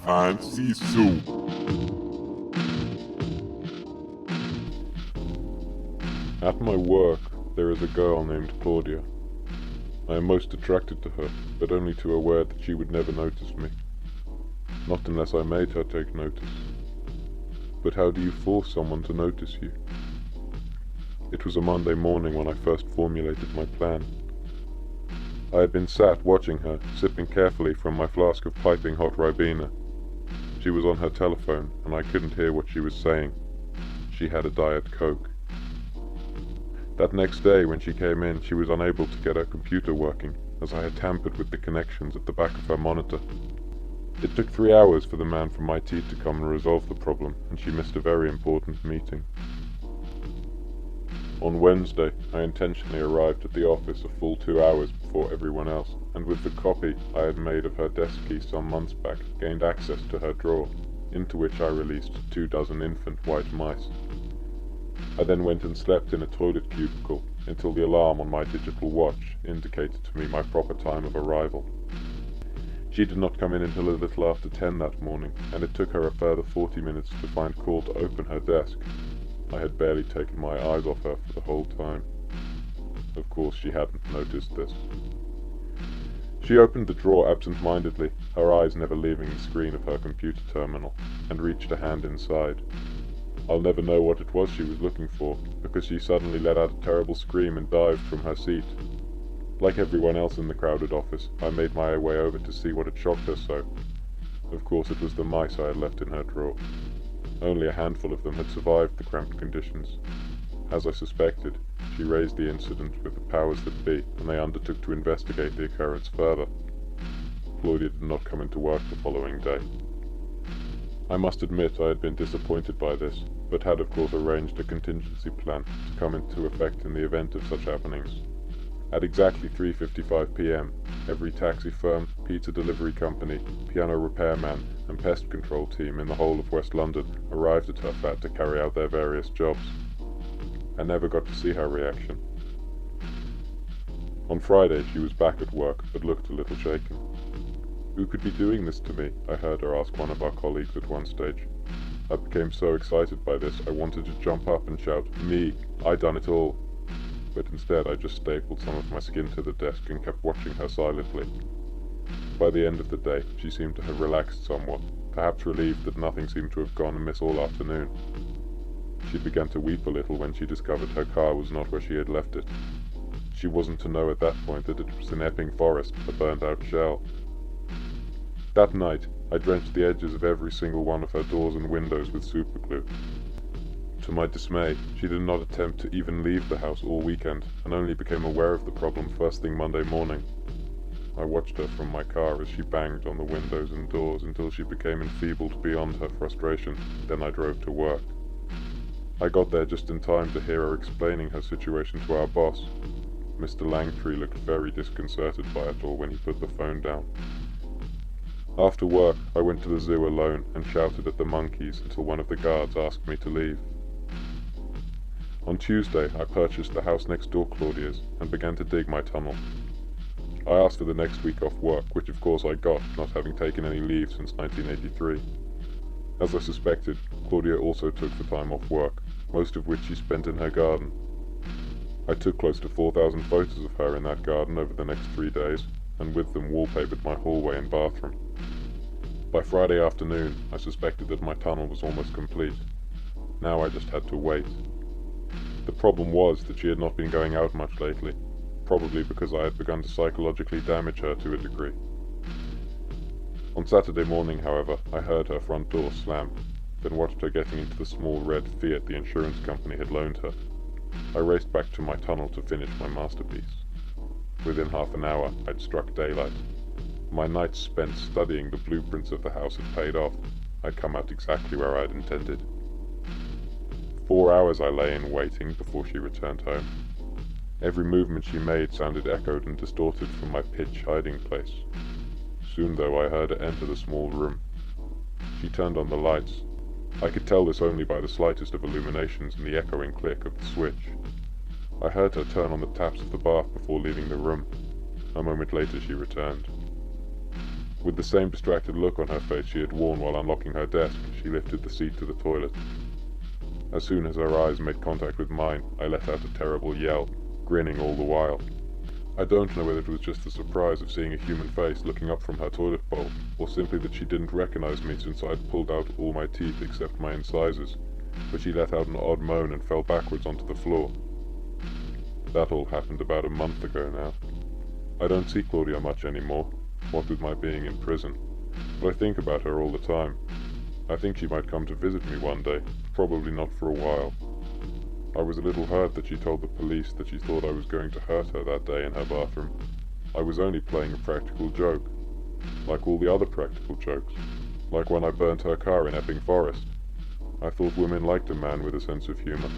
fancy soup. At my work, there is a girl named Claudia. I am most attracted to her, but only too aware that she would never notice me. Not unless I made her take notice. But how do you force someone to notice you? It was a Monday morning when I first formulated my plan. I had been sat watching her, sipping carefully from my flask of piping hot Ribena. She was on her telephone, and I couldn't hear what she was saying. She had a Diet Coke. That next day, when she came in, she was unable to get her computer working, as I had tampered with the connections at the back of her monitor. It took 3 hours for the man from IT to come and resolve the problem, and she missed a very important meeting. On Wednesday, I intentionally arrived at the office a full 2 hours before everyone else, and with the copy I had made of her desk key some months back, gained access to her drawer, into which I released 24 infant white mice. I then went and slept in a toilet cubicle until the alarm on my digital watch indicated to me my proper time of arrival. She did not come in until a little after 10 that morning, and it took her a further 40 minutes to find call to open her desk. I had barely taken my eyes off her for the whole time. Of course, she hadn't noticed this. She opened the drawer absent-mindedly, her eyes never leaving the screen of her computer terminal, and reached a hand inside. I'll never know what it was she was looking for, because she suddenly let out a terrible scream and dived from her seat. Like everyone else in the crowded office, I made my way over to see what had shocked her so. Of course, it was the mice I had left in her drawer. Only a handful of them had survived the cramped conditions. As I suspected, she raised the incident with the powers that be, and they undertook to investigate the occurrence further. Claudia did not come into work the following day. I must admit I had been disappointed by this, but had of course arranged a contingency plan to come into effect in the event of such happenings. At exactly 3:55 p.m, every taxi firm, pizza delivery company, piano repairman, and pest control team in the whole of West London arrived at her flat to carry out their various jobs. I never got to see her reaction. On Friday she was back at work, but looked a little shaken. "Who could be doing this to me?" I heard her ask one of our colleagues at one stage. I became so excited by this I wanted to jump up and shout, "Me! I done it all!" But instead I just stapled some of my skin to the desk and kept watching her silently. By the end of the day, she seemed to have relaxed somewhat, perhaps relieved that nothing seemed to have gone amiss all afternoon. She began to weep a little when she discovered her car was not where she had left it. She wasn't to know at that point that it was in Epping Forest, a burnt-out shell. That night, I drenched the edges of every single one of her doors and windows with superglue. To my dismay, she did not attempt to even leave the house all weekend, and only became aware of the problem first thing Monday morning. I watched her from my car as she banged on the windows and doors until she became enfeebled beyond her frustration. Then I drove to work. I got there just in time to hear her explaining her situation to our boss. Mr. Langtree looked very disconcerted by it all when he put the phone down. After work, I went to the zoo alone and shouted at the monkeys until one of the guards asked me to leave. On Tuesday, I purchased the house next door Claudia's and began to dig my tunnel. I asked for the next week off work, which of course I got, not having taken any leave since 1983. As I suspected, Claudia also took the time off work, most of which she spent in her garden. I took close to 4,000 photos of her in that garden over the next 3 days, and with them wallpapered my hallway and bathroom. By Friday afternoon, I suspected that my tunnel was almost complete. Now I just had to wait. The problem was that she had not been going out much lately, probably because I had begun to psychologically damage her to a degree. On Saturday morning, however, I heard her front door slam, then watched her getting into the small red Fiat the insurance company had loaned her. I raced back to my tunnel to finish my masterpiece. Within half an hour, I'd struck daylight. My nights spent studying the blueprints of the house had paid off. I'd come out exactly where I'd intended. 4 hours I lay in waiting before she returned home. Every movement she made sounded echoed and distorted from my pitch hiding place. Soon, though, I heard her enter the small room. She turned on the lights. I could tell this only by the slightest of illuminations and the echoing click of the switch. I heard her turn on the taps of the bath before leaving the room. A moment later she returned. With the same distracted look on her face she had worn while unlocking her desk, she lifted the seat to the toilet. As soon as her eyes made contact with mine, I let out a terrible yell, grinning all the while. I don't know whether it was just the surprise of seeing a human face looking up from her toilet bowl, or simply that she didn't recognize me since I had pulled out all my teeth except my incisors, but she let out an odd moan and fell backwards onto the floor. That all happened about a month ago now. I don't see Claudia much anymore, what with my being in prison, but I think about her all the time. I think she might come to visit me one day, probably not for a while. I was a little hurt that she told the police that she thought I was going to hurt her that day in her bathroom. I was only playing a practical joke, like all the other practical jokes, like when I burnt her car in Epping Forest. I thought women liked a man with a sense of humor.